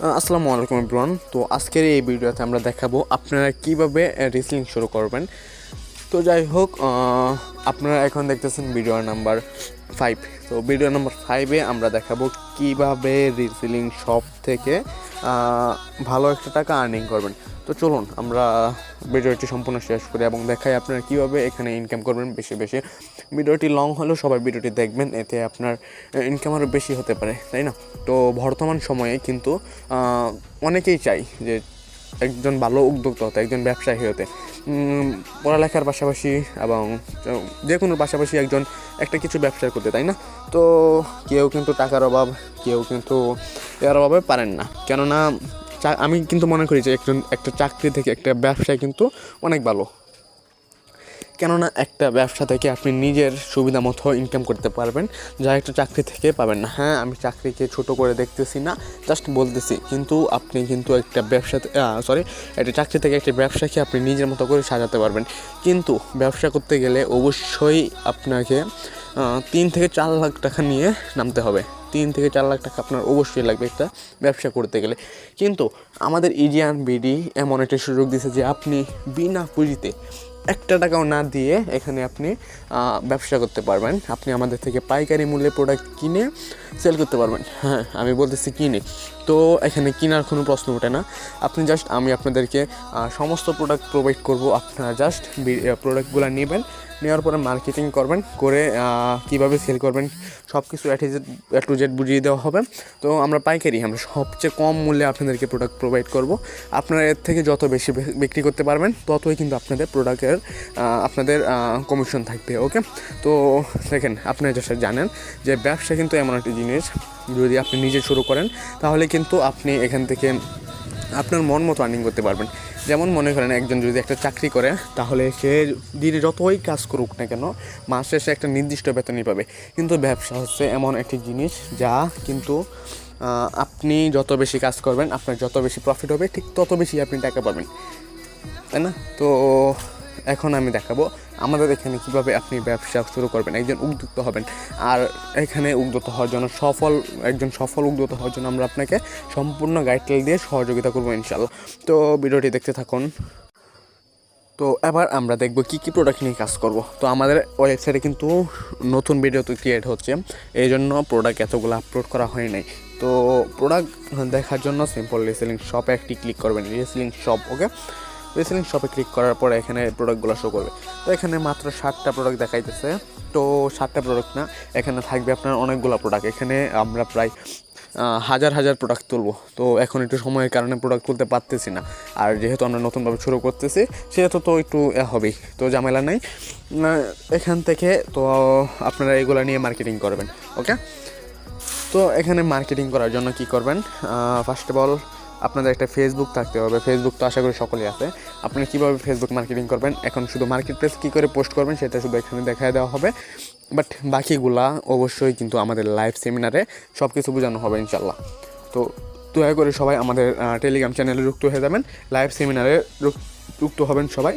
আসসালামু আলাইকুম এভরিওয়ান। তো আজকের এই ভিডিওতে আমরা দেখাবো আপনারা কিভাবে রেসলিং শুরু করবেন। তো যাই হোক, আপনারা এখন দেখতেছেন ভিডিও নাম্বার 5। তো ভিডিও নাম্বার 5-এ আমরা দেখাবো কিভাবে রেসলিং শপ থেকে ভালো একটা টাকা আর্নিং করবেন। তো চলুন আমরা ভিডিওটি সম্পূর্ণ শেষ করি এবং দেখাই আপনারা কীভাবে এখানে ইনকাম করবেন বেশি বেশি। ভিডিওটি লং হলেও সবাই ভিডিওটি দেখবেন, এতে আপনার ইনকাম আরও বেশি হতে পারে, তাই না? তো বর্তমান সময়ে কিন্তু অনেকেই চাই যে একজন ভালো উদ্যোক্তা হতে, একজন ব্যবসায়ী হতে, পড়ালেখার পাশাপাশি এবং যে কোনো পাশাপাশি একজন একটা কিছু ব্যবসা করতে, তাই না? তো কেউ কিন্তু টাকার অভাব, কেউ কিন্তু এর অভাবে পারেন না। কেননা আমি কিন্তু মনে করি যে একটা চাকরি থেকে একটা ব্যবসায় কিন্তু অনেক ভালো। কেননা একটা ব্যবসা থেকে আপনি নিজের সুবিধা মতো ইনকাম করতে পারবেন, যা একটা চাকরি থেকে পাবেন না। হ্যাঁ, আমি চাকরিকে ছোট করে দেখতেছি না, জাস্ট বলতেছি। কিন্তু আপনি কিন্তু একটা একটা চাকরি থেকে একটা ব্যবসাকে আপনি নিজের মতো করে সাজাতে পারবেন। কিন্তু ব্যবসা করতে গেলে অবশ্যই আপনাকে 3 থেকে 4 লাখ টাকা নিয়ে নামতে হবে। 3 থেকে 4 লাখ টাকা আপনার অবশ্যই লাগবে একটা ব্যবসা করতে গেলে। কিন্তু আমাদের ইজিয়ান বিডি এমন একটা সুযোগ দিয়েছে যে আপনি বিনা পুঁজিতে 1 টাকাও না দিয়ে এখানে আপনি ব্যবসা করতে পারবেন। আপনি আমাদের থেকে পাইকারি মূল্যে প্রোডাক্ট কিনে সেল করতে পারবেন। হ্যাঁ, আমি বলতেছি কিনে। তো এখানে কেনার কোনো প্রশ্ন ওঠে না। আমি আপনাদেরকে সমস্ত প্রোডাক্ট প্রোভাইড করব। আপনারা জাস্ট প্রোডাক্টগুলো নেওয়ার পরে মার্কেটিং করবেন, করে কীভাবে সেল করবেন সব কিছু এ টু জেড বুঝিয়ে দেওয়া হবে। তো আমরা সবচেয়ে কম মূল্যে আপনাদেরকে প্রোডাক্ট প্রোভাইড করব। আপনারা এর থেকে যত বেশি বিক্রি করতে পারবেন ততই কিন্তু আপনাদের কমিশন থাকবে। ওকে, তো দেখেন, আপনারা যেটা জানেন যে ব্যবসা কিন্তু এমন একটা জিনিস, যদি আপনি নিজে শুরু করেন তাহলে কিন্তু আপনি এখান থেকে আপনার মন মতো আর্নিং করতে পারবেন। যেমন মনে করেন, একজন যদি একটা চাকরি করে তাহলে সে দিনে যতই কাজ করুক না কেন মাস শেষে একটা নির্দিষ্ট বেতনই পাবে। কিন্তু ব্যবসা হচ্ছে এমন একটি জিনিস যা কিন্তু আপনি যত বেশি কাজ করবেন আপনার যত বেশি প্রফিট হবে, ঠিক তত বেশি আপনি টাকা পাবেন, তাই না? তো এখন আমি দেখাবো আমাদের এখানে কীভাবে আপনি ব্যবসা শুরু করবেন, একজন উদ্যোক্তা হবেন। আর এখানে উদ্যোক্তা হওয়ার জন্য একজন সফল উদ্যোক্তা হওয়ার জন্য আমরা আপনাকে সম্পূর্ণ গাইডলাইন দিয়ে সহযোগিতা করবো ইনশাল্লাহ। তো ভিডিওটি দেখতে থাকুন। তো এবার আমরা দেখব কী কী প্রোডাক্ট নিয়ে কাজ করব। তো আমাদের ওয়েবসাইটে কিন্তু নতুন ভিডিও তো ক্রিয়েট হচ্ছে, এই জন্য প্রোডাক্ট এতগুলো আপলোড করা হয় নাই। তো প্রোডাক্ট দেখার জন্য সিম্পল রেসেলিং শপে একটি ক্লিক করবেন, রেসেলিং শপ। ওকে, রেসেলিং শপে ক্লিক করার পরে এখানে প্রোডাক্টগুলো শো করবে। তো এখানে মাত্র 7টা প্রোডাক্ট দেখাইতেছে। তো 7টা প্রোডাক্ট না, এখানে থাকবে আপনার অনেকগুলো প্রোডাক্ট। এখানে আমরা প্রায় হাজার প্রোডাক্ট তুলব। তো এখন একটু সময়ের কারণে প্রোডাক্ট তুলতে পারতেছি না। আর যেহেতু আমরা নতুনভাবে শুরু করতেছি সেহেতু তো একটু হবেই, তো ঝামেলা নেই এখান থেকে। তো আপনারা এগুলো নিয়ে মার্কেটিং করবেন। ওকে, তো এখানে মার্কেটিং করার জন্য কি করবেন, ফার্স্ট অফ অল আপনাদের একটা ফেসবুক থাকতে হবে। ফেসবুক তো আশা করি সকলেই আছে। আপনারা কীভাবে ফেসবুক মার্কেটিং করবেন, এখন শুধু মার্কেট প্লেস কী করে পোস্ট করবেন সেটা শুধু এখানে দেখায় দেওয়া হবে। বাট বাকিগুলা অবশ্যই কিন্তু আমাদের লাইভ সেমিনারে সব কিছু বোঝানো হবে ইনশাল্লাহ। তো দয়া করে সবাই আমাদের টেলিগ্রাম চ্যানেলে যুক্ত হয়ে যাবেন, লাইভ সেমিনারে যুক্ত হবেন সবাই।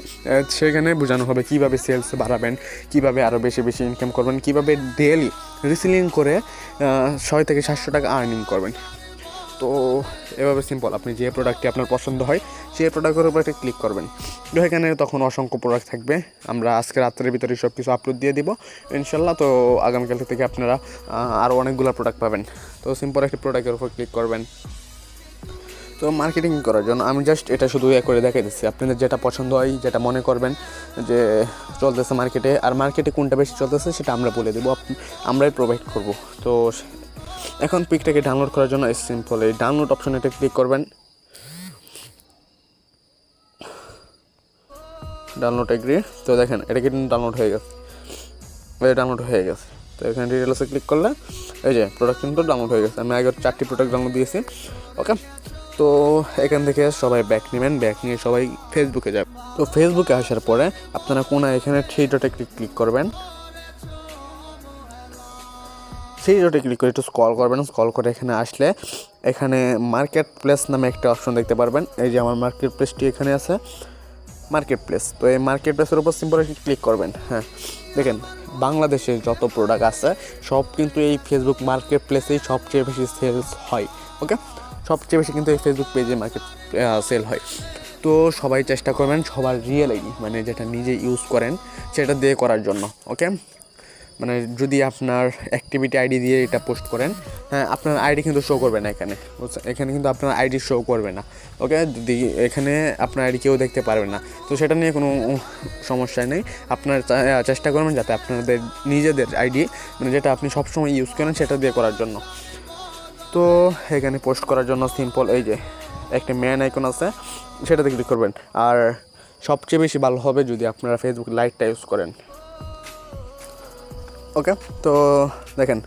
সেখানে বোঝানো হবে কীভাবে সেলস বাড়াবেন, কীভাবে আরও বেশি বেশি ইনকাম করবেন, কীভাবে ডেলি রিসেলিং করে 600 থেকে 700 টাকা আর্নিং করবেন। তো এভাবে সিম্পল, আপনি যে প্রোডাক্টটি আপনার পছন্দ হয় সেই প্রোডাক্টের উপর একটা ক্লিক করবেন। তো এখানে তখন অসংখ্য প্রোডাক্ট থাকবে। আমরা আজকে রাত্রের ভিতরে সব কিছু আপলোড দিয়ে দিব ইনশাল্লাহ। তো আগামীকাল থেকে আপনারা আরও অনেকগুলো প্রোডাক্ট পাবেন। তো সিম্পল একটি প্রোডাক্টের উপর ক্লিক করবেন। তো মার্কেটিং করার জন্য আমি জাস্ট এটা শুধু করে দেখাই দিচ্ছি। আপনাদের যেটা পছন্দ হয়, যেটা মনে করবেন যে চলতেছে মার্কেটে, আর মার্কেটে কোনটা বেশি চলতেছে সেটা আমরা বলে দেবো, আমরাই প্রোভাইড করব। তো এখন পিকটাকে ডাউনলোড করার জন্য সিম্পল এই ডাউনলোড অপশনে এটা ক্লিক করবেন। Download agree. তো দেখেন এটা কিন্তু ডাউনলোড হয়ে গেছে। তো এখানে ডিটেলসে ক্লিক করলে এই যে প্রোডাক্ট কিন্তু ডাউনলোড হয়ে গেছে। আমি আগে 4টি প্রোডাক্ট ডাউনলোড দিয়েছি। ওকে, তো এখান থেকে সবাই ব্যাক নেবেন, ব্যাক নিয়ে সবাই ফেসবুকে যাবে। তো ফেসবুকে আসার পরে আপনারা এখানে 3 ডটে ক্লিক করবেন। সেই ডটে ক্লিক করে একটু স্ক্রল করবেন। স্ক্রল করে এখানে আসলে এখানে মার্কেট প্লেস নামে একটা অপশন দেখতে পারবেন। এই যে আমার মার্কেট প্লেসটি এখানে আছে, মার্কেট প্লেস। তো এই মার্কেট প্লেসের উপর সিম্পল ক্লিক করবেন। হ্যাঁ, দেখেন বাংলাদেশে যত প্রোডাক্ট আছে সব কিন্তু এই ফেসবুক মার্কেট প্লেসেই সবচেয়ে বেশি সেলস হয়। ওকে, সবচেয়ে বেশি কিন্তু এই ফেসবুক পেজে মার্কেট সেল হয়। তো সবাই চেষ্টা করবেন সবার রিয়েল আইডি মানে যেটা নিজে ইউজ করেন সেটা দিয়ে করার জন্য। ওকে, মানে যদি আপনার অ্যাক্টিভিটি আইডি দিয়ে এটা পোস্ট করেন, হ্যাঁ আপনার আইডি কিন্তু শো করবে না এখানে, এখানে কিন্তু আপনার আইডি শো করবে না। ওকে, যদি এখানে আপনার আইডি কেউ দেখতে পারবে না, তো সেটা নিয়ে কোনো সমস্যা নেই। আপনার চেষ্টা করবেন যাতে আপনাদের নিজেদের আইডি মানে যেটা আপনি সবসময় ইউজ করেন সেটা দিয়ে করার জন্য। তো এখানে পোস্ট করার জন্য সিম্পল এই যে একটা ম্যান আইকন আছে সেটাতে ক্লিক করবেন। আর সবচেয়ে বেশি ভালো হবে যদি আপনারা ফেসবুক লাইটটা ইউজ করেন। ওকে, তো দেখেন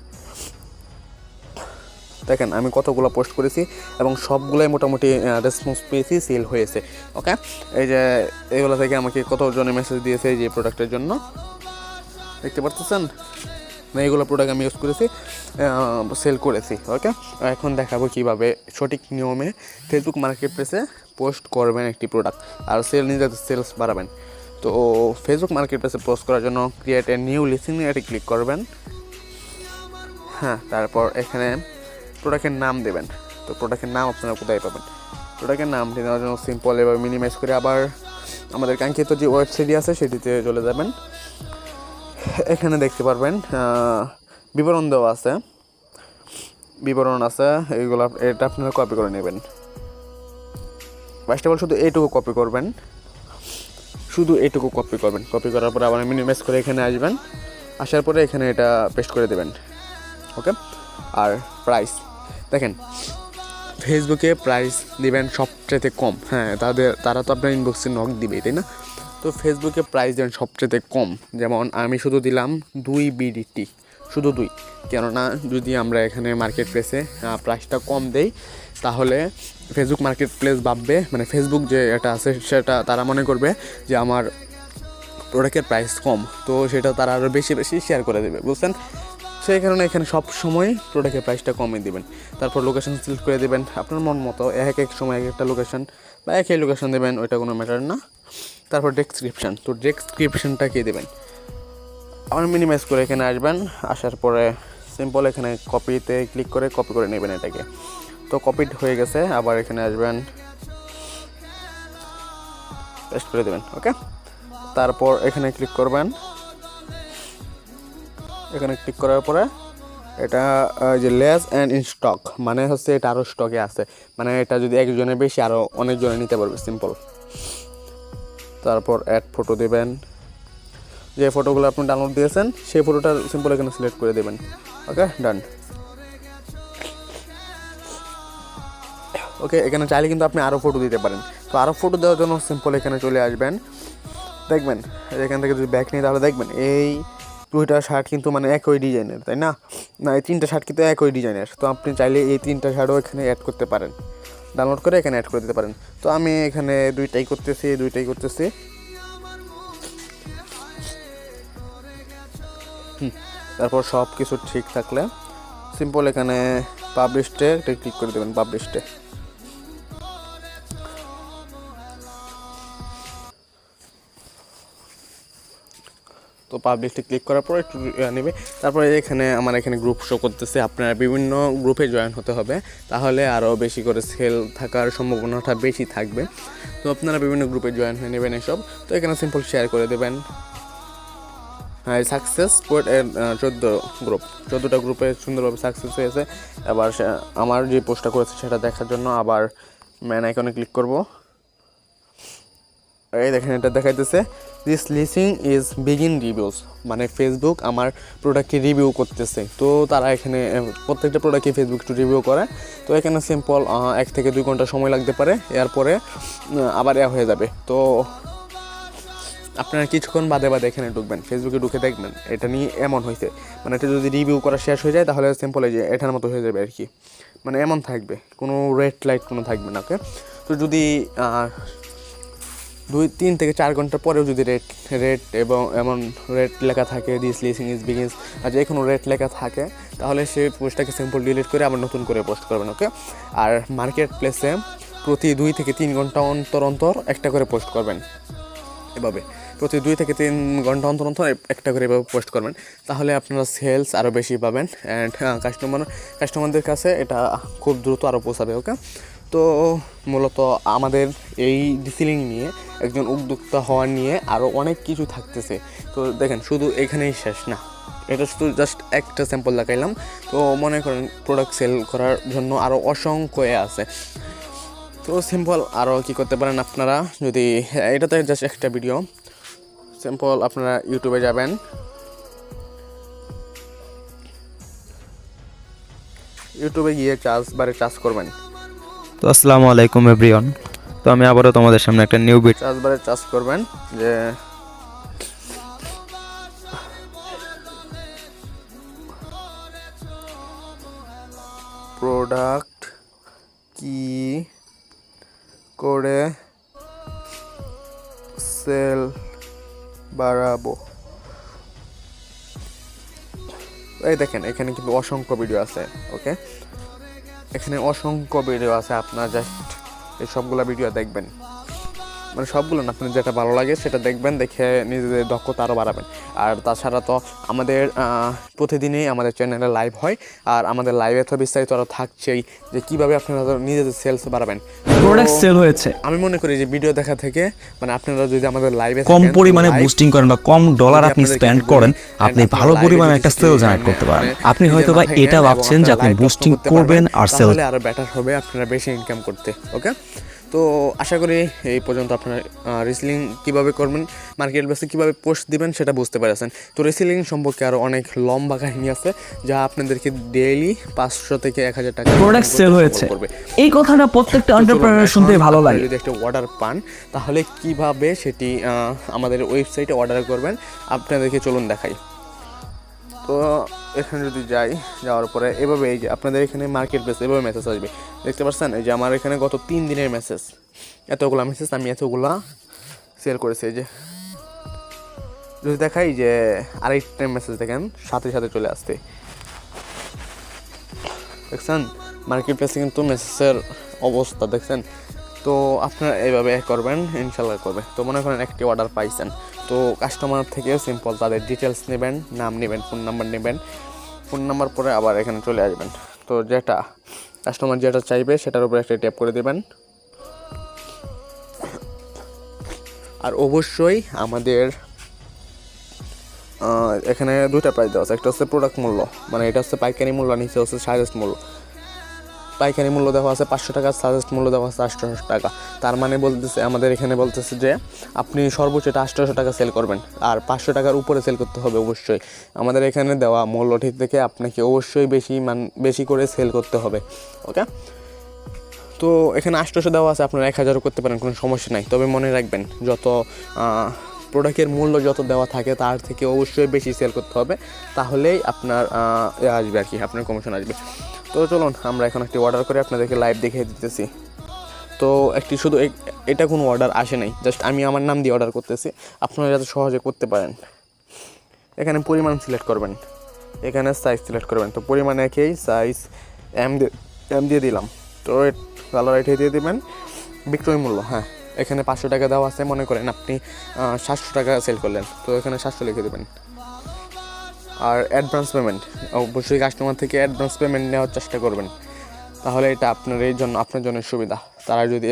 আমি কতগুলো পোস্ট করেছি এবং সবগুলোই মোটামুটি রেসপন্স পেয়েছি, সেল হয়েছে। ওকে, এই যে এগুলো থেকে আমাকে কতজনে মেসেজ দিয়েছে এই যে প্রোডাক্টের জন্য, দেখতে পারতেছেন না? এইগুলো প্রোডাক্ট আমি ইউজ করেছি, সেল করেছি। ওকে, এখন দেখাবো কীভাবে সঠিক নিয়মে ফেসবুক মার্কেট প্লেসে পোস্ট করবেন একটি প্রোডাক্ট আর নিজেদের সেলস বাড়াবেন। তো ফেসবুক মার্কেট প্লেসে পোস্ট করার জন্য ক্রিয়েট এ নিউ লিস্টিং এটি ক্লিক করবেন। হ্যাঁ, তারপর এখানে প্রোডাক্টের নাম দেবেন। তো প্রোডাক্টের নাম আপনারা কোথায় পাবেন? প্রোডাক্টের নাম দেওয়ার জন্য সিম্পল এভাবে মিনিমাইজ করে আবার আমাদের কাঙ্ক্ষিত যে ওয়েবসাইট আছে সেটিতে চলে যাবেন। এখানে দেখতে পারবেন বিবরণ দেওয়া আছে, এইগুলো এটা আপনারা কপি করে নেবেন। ফার্স্ট অফ অল শুধু এইটুকু কপি করবেন, কপি করার পরে আবার মিনিমাইজ করে এখানে আসবেন, আসার পরে এখানে এটা পেস্ট করে দেবেন। ওকে, আর প্রাইস দেখেন ফেসবুকে প্রাইস দিবেন সবচেয়ে কম। হ্যাঁ, তারা তো আপনার ইনবক্সে নক দিবেই, তাই না? তো ফেসবুকে প্রাইস দেবেন সবচেয়ে কম। যেমন আমি শুধু দিলাম 2 BDT, শুধু 2, কেননা যদি আমরা এখানে মার্কেট প্লেসে প্রাইসটা কম দেই তাহলে ফেসবুক মার্কেট প্লেস ভাববে, মানে ফেসবুক যে এটা আছে সেটা তারা মনে করবে যে আমার প্রোডাক্টের প্রাইস কম, তো সেটা তারা আরও বেশি শেয়ার করে দেবে, বুঝছেন? সেই কারণে এখানে সব সময় প্রোডাক্টের প্রাইসটা কমিয়ে দেবেন। তারপর লোকেশন সিলেক্ট করে দেবেন আপনার মন মতো, এক সময় এক একটা লোকেশন বা একই লোকেশন দেবেন, ওইটা কোনো ম্যাটার না। তারপর ডেসক্রিপশান, তো ডেসক্রিপশানটা কে দেবেন? আবার মিনিমাইজ করে এখানে আসবেন, আসার পরে সিম্পল এখানে কপিতে ক্লিক করে কপি করে নেবেন এটাকে। তো কপিড হয়ে গেছে, আবার এখানে আসবেন, পেস্ট করে দেবেন। ওকে, তারপর এখানে ক্লিক করবেন। এখানে ক্লিক করার পরে এটা যে লেস অ্যান্ড ইন স্টক মানে হচ্ছে এটা আরও স্টকে আছে, মানে এটা যদি একজনের বেশি আরও অনেকজনে নিতে পারবে, সিম্পল। তারপর অ্যাড ফটো দেবেন, যে ফটোগুলো আপনি ডাউনলোড দিয়েছেন সেই ফটোটা সিম্পল এখানে সিলেক্ট করে দেবেন। ওকে, ডান। ওকে, এখানে চাইলে কিন্তু আপনি আরও ফটো দিতে পারেন। তো আরও ফটো দেওয়ার জন্য সিম্পল এখানে চলে আসবেন, দেখবেন এখান থেকে যদি ব্যাক নিই তাহলে দেখবেন এই 2টা শার্ট কিন্তু মানে একই ডিজাইনের, তাই না? এই 3টা শার্ট কিন্তু একই ডিজাইনের। তো আপনি চাইলে এই 3টা শার্টও এখানে অ্যাড করতে পারেন, ডাউনলোড করে এখানে অ্যাড করে দিতে পারেন। তো আমি এখানে দুইটাই করতেছি। তারপর সব কিছু ঠিক থাকলে সিম্পল এখানে পাবলিশডে ক্লিক করে দেবেন, পাবলিশডে। তো পাবলিশে ক্লিক করার পর একটু নেবে, তারপরে এখানে আমার এখানে গ্রুপ শো করতেছে, আপনারা বিভিন্ন গ্রুপে জয়েন হতে হবে, তাহলে আরও বেশি করে সেল থাকার সম্ভাবনাটা বেশি থাকবে। তো আপনারা বিভিন্ন গ্রুপে জয়েন হয়ে নেবেন এসব। তো এখানে সিম্পল শেয়ার করে দেবেন। হ্যাঁ, সাকসেস 14টা গ্রুপে সুন্দরভাবে সাকসেস হয়েছে। এবার আমার যে পোস্টটা করেছে সেটা দেখার জন্য আবার ম্যান আইকনে ক্লিক করব। এই দেখেন এটা দেখাইতেছে this listing is begin reviews, মানে ফেসবুক আমার প্রোডাক্টকে রিভিউ করতেছে। তো তারা এখানে প্রত্যেকটা প্রোডাক্টকে ফেসবুক একটু রিভিউ করে। তো এখানে সিম্পল 1 থেকে 2 ঘন্টা সময় লাগতে পারে, এরপরে আবার হয়ে যাবে। তো আপনারা কিছুক্ষণ বাদে এখানে ঢুকবেন, ফেসবুকে ঢুকে দেখবেন এটা নিয়ে এমন হয়েছে, মানে এটা যদি রিভিউ করা শেষ হয়ে যায় তাহলে সিম্পল এই যে এটার মতো হয়ে যাবে আর কি, মানে এমন থাকবে, কোনো রেড লাইট কোনো থাকবে না। ওকে, তো যদি 2-3 থেকে 4 ঘন্টা পরেও যদি রেড এবং এমন রেড লেখা থাকে দিস লিস্টিং ইজ বিগিনস আর যে কোনো রেড লেখা থাকে তাহলে সেই পোস্টটাকে সিম্পল ডিলিট করে আবার নতুন করে পোস্ট করবেন। ওকে, আর মার্কেট প্লেসে প্রতি 2 থেকে 3 ঘন্টা অন্তর একটা করে পোস্ট করবেন এভাবে। প্রতি 2 থেকে 3 ঘন্টা অন্তর অন্তর একটা করে এভাবে পোস্ট করবেন, তাহলে আপনারা সেলস আরও বেশি পাবেন অ্যান্ড কাস্টমারদের কাছে এটা খুব দ্রুত আরও পৌঁছাবে। ওকে, তো মূলত আমাদের এই ডিসিলিং নিয়ে একজন উদ্যোক্তা হওয়া নিয়ে আরও অনেক কিছু থাকতেছে। তো দেখেন, শুধু এখানেই শেষ না, এটা শুধু জাস্ট একটা স্যাম্পল দেখাইলাম। তো মনে করেন প্রোডাক্ট সেল করার জন্য আরও অসংখ্য আছে। তো সিম্পল আরও কী করতে পারেন আপনারা, যদি এটাতে জাস্ট একটা ভিডিও, সিম্পল আপনারা ইউটিউবে যাবেন, ইউটিউবে গিয়ে চার্জ করবেন। তো আসসালামু আলাইকুম এভরিওয়ান। তো আমি আবারও তোমাদের সামনে একটা নিউ ভিডিও চার্জ করবেন যে প্রোডাক্ট কি করে সেল বাড়াবো। এই দেখেন, এখানে কিন্তু অসংখ্য ভিডিও আছে। ওকে, এখানে অসংখ্য ভিডিও আছে, আপনার জাস্ট এই সবগুলো ভিডিও দেখবেন, মানে সবগুলো না, আপনার যেটা ভালো লাগে সেটা দেখবেন, দেখে নিজেদের দক্ষতা আরও বাড়াবেন। আর তাছাড়া তো আমাদের প্রতিদিনই আমাদের চ্যানেলে লাইভ হয়, আর আমাদের লাইভে তো বিস্তারিত আরও থাকছেই যে কীভাবে আপনারা নিজেদের সেলস বাড়াবেন। প্রোডাক্ট সেল হয়েছে, আমি মনে করি যে ভিডিও দেখা থেকে, মানে আপনারা যদি আমাদের লাইভে কম পরিমাণে বুস্টিং করেন বা কম ডলার আপনি স্পেন্ড করেন, আপনি ভালো পরিমাণে একটা সেল জেনারেট করতে পারেন। আপনি হয়তো বা এটা ভাবছেন যে আপনি বুস্টিং করবেন আর সেল, তাহলে আরও বেটার হবে আপনারা বেশি ইনকাম করতে। ওকে, তো আশা করি এই পর্যন্ত আপনারা রিসেলিং কীভাবে করবেন, মার্কেট প্লেসে কীভাবে পোস্ট দিবেন সেটা বুঝতে পেরেছেন। তো রিসেলিং সম্পর্কে আরও অনেক লম্বা কাহিনী আছে, যা আপনাদেরকে ডেইলি 500 থেকে 1000 টাকা প্রোডাক্ট সেল হয়েছে। এই কথাটা প্রত্যেকটা এন্টারপ্রেনার শুনতে ভালো লাগে। যদি একটা অর্ডার পান, তাহলে কিভাবে সেটি আমাদের ওয়েবসাইটে অর্ডার করবেন আপনাদেরকে চলুন দেখাই। তো এখানে যদি যাওয়ার পরে এভাবে এই যে আপনাদের এখানে মার্কেট প্লেস এভাবে মেসেজ আসবে, দেখতে পাচ্ছেন? এই যে আমার এখানে গত 3 দিনের মেসেজ, এতগুলো মেসেজ, আমি এতগুলা সেল করেছি। এই যে যদি দেখাই যে আরেকটা মেসেজ দেখেন, সাথে সাথে চলে আসতে, দেখছেন? মার্কেট প্লেসে কিন্তু মেসেজের অবস্থা দেখছেন। তো আপনারা এইভাবে করবেন, ইনশাল্লাহ করবে। তো মনে করেন একটি অর্ডার পাইছেন, তো কাস্টমার থেকেও সিম্পল তাদের ডিটেলস নেবেন, নাম নেবেন, ফোন নাম্বার নেবেন, ফোন নাম্বার পরে আবার এখানে চলে আসবেন। তো যেটা কাস্টমার যেটা চাইবে সেটার উপরে একটা ট্যাপ করে দেবেন। আর অবশ্যই আমাদের এখানে দুইটা প্রাইস দেওয়া আছে, একটা হচ্ছে প্রোডাক্ট মূল্য, মানে এটা হচ্ছে পাইকারি মূল্য, নিচে হচ্ছে সাজেস্ট মূল্য। পাইকারি মূল্য দেওয়া আছে 500 টাকা, সাজেস্ট মূল্য দেওয়া আছে 800 টাকা। তার মানে বলতেছে, আমাদের এখানে বলতেছে যে আপনি সর্বোচ্চ 800 টাকা সেল করবেন, আর 500 টাকার উপরে সেল করতে হবে অবশ্যই। আমাদের এখানে দেওয়া মূল্যটি থেকে আপনাকে অবশ্যই বেশি করে সেল করতে হবে। ওকে, তো এখানে 800 দেওয়া আছে, আপনারা 1000 করতে পারেন, কোনো সমস্যা নাই। তবে মনে রাখবেন, যত প্রোডাক্টের মূল্য যত দেওয়া থাকে তার থেকে অবশ্যই বেশি সেল করতে হবে, তাহলেই আপনার আসবে আর কি, আপনার কমিশন আসবে। তো চলুন আমরা এখন একটি অর্ডার করে আপনাদেরকে লাইভ দেখিয়ে দিতেছি। তো একটি শুধু এটা কোনো অর্ডার আসে নাই, জাস্ট আমি আমার নাম দিয়ে অর্ডার করতেছি, আপনারা যাতে সহজে করতে পারেন। এখানে পরিমাণ সিলেক্ট করবেন, এখানে সাইজ সিলেক্ট করবেন। তো পরিমাণ একই, সাইজ এম দিয়ে দিলাম। তো কালার এটাই দিয়ে দেবেন। বিক্রয় মূল্য, হ্যাঁ এখানে 500 টাকা দেওয়া আছে, মনে করেন আপনি 700 টাকা সেল করলেন, তো এখানে 700 লিখে দেবেন। আর অ্যাডভান্স পেমেন্ট, অবশ্যই কাস্টমার থেকে অ্যাডভান্স পেমেন্ট নেওয়ার চেষ্টা করবেন, তাহলে এটা আপনার জন্য সুবিধা। তারা যদি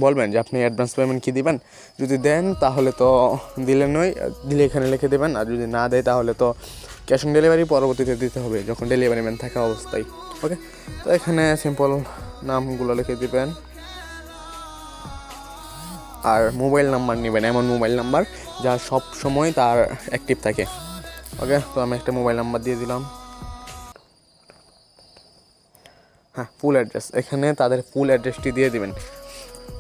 বলবেন যে আপনি অ্যাডভান্স পেমেন্ট কী দিবেন, যদি দেন তাহলে তো দিলে এখানে লিখে দেবেন, আর যদি না দেয় তাহলে তো ক্যাশ অন ডেলিভারি পরবর্তীতে দিতে হবে, যখন ডেলিভারি ম্যান থাকা অবস্থায়। ওকে, তো এখানে সিম্পল নামগুলো লিখে দিবেন, আর মোবাইল নাম্বার নেবেন, এমন মোবাইল নাম্বার যা সব সময় তার অ্যাক্টিভ থাকে। ওকে, তো আমি একটা মোবাইল নাম্বার দিয়ে দিলাম। হ্যাঁ, ফুল অ্যাড্রেস, এখানে তাদের ফুল অ্যাড্রেসটি দিয়ে দিবেন।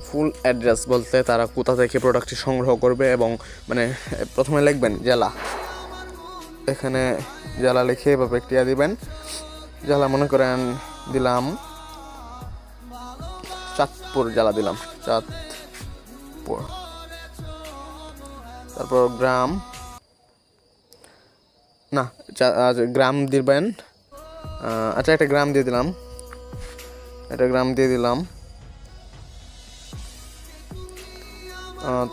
ফুল অ্যাড্রেস বলতে তারা কোথা থেকে প্রোডাক্টটি সংগ্রহ করবে, এবং মানে প্রথমে লিখবেন জেলা, এখানে জেলা লিখে এভাবে টিয়া দিবেন। জেলা মনে করেন দিলাম চাঁদপুর জেলা দিলাম, চাঁদপুর। তারপর গ্রাম, না গ্রাম দিবেন, আচ্ছা একটা গ্রাম দিয়ে দিলাম,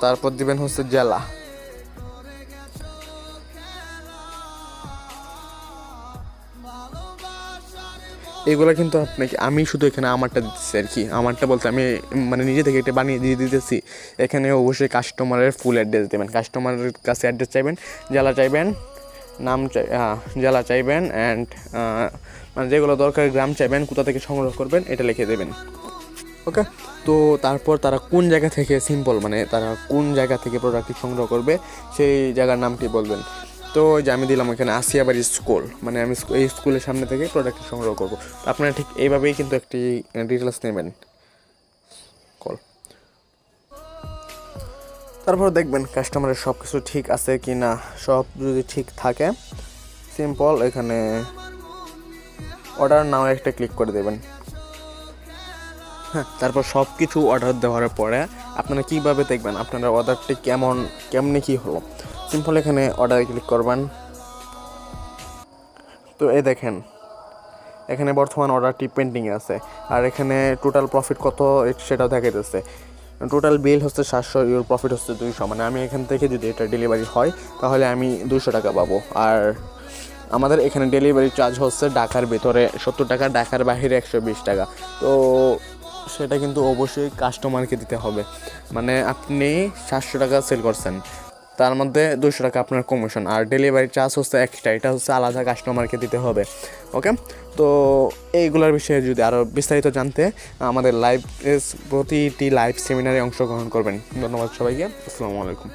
তারপর দিবেন হচ্ছে জেলা, এগুলো কিন্তু আপনাকে আমি শুধু এখানে আমারটা দিতেছি আর কি, আমারটা বলতে আমি মানে নিজে থেকে এটা বানিয়ে দিয়ে দিতেছি। এখানে অবশ্যই কাস্টমারের ফুল অ্যাড্রেস দেবেন, কাস্টমারের কাছে অ্যাড্রেস চাইবেন, জেলা চাইবেন, নাম জেলা চাইবেন, অ্যান্ড মানে যেগুলো দরকার গ্রাম চাইবেন, কোথা থেকে সংগ্রহ করবেন এটা লিখে দেবেন। ওকে, তো তারপর তারা কোন জায়গা থেকে, সিম্পল মানে তারা কোন জায়গা থেকে প্রোডাক্টটি সংগ্রহ করবে সেই জায়গার নামটি বলবেন। তো যে আমি দিলাম এখানে আসিয়াবাড়ি স্কুল, মানে আমি এই স্কুলের সামনে থেকে প্রোডাক্টটি সংগ্রহ করব। তো আপনারা ঠিক এইভাবেই কিন্তু একটি ডিটেলস নেবেন কল। তারপর দেখবেন কাস্টমারের সব কিছু ঠিক আছে কি না, সব যদি ঠিক থাকে সিম্পল এখানে অর্ডার নাও একটা ক্লিক করে দেবেন। হ্যাঁ, তারপর সব কিছু অর্ডার দেওয়ার পরে আপনারা কীভাবে দেখবেন আপনারা অর্ডারটি কেমনি কী হলো, সিম্পল এখানে অর্ডারে ক্লিক করবেন। তো এই দেখেন এখানে বর্তমান অর্ডারটি পেন্ডিংয়ে আছে, আর এখানে টোটাল প্রফিট কত সেটাও দেখাইতেছে। টোটাল বিল হচ্ছে 700, ইউর প্রফিট হচ্ছে 200, মানে আমি এখান থেকে যদি এটা ডেলিভারি হয় তাহলে আমি 200 টাকা পাবো। আর আমাদের এখানে ডেলিভারি চার্জ হচ্ছে ঢাকার ভিতরে 70 টাকা, ঢাকার বাইরে 120 টাকা। তো সেটা কিন্তু অবশ্যই কাস্টমারকে দিতে হবে, মানে আপনি 700 টাকা সেল করছেন, তার মধ্যে 200 টাকা আপনার কমিশন, আর ডেলিভারি চার্জ হচ্ছে এক্সট্রা, এটা হচ্ছে আলাদা কাস্টমারকে দিতে হবে। ওকে, তো এইগুলোর বিষয়ে যদি আরও বিস্তারিত জানতে আমাদের প্রতিটি লাইভ সেমিনারে অংশগ্রহণ করবেন। ধন্যবাদ সবাইকে, আসসালামু আলাইকুম।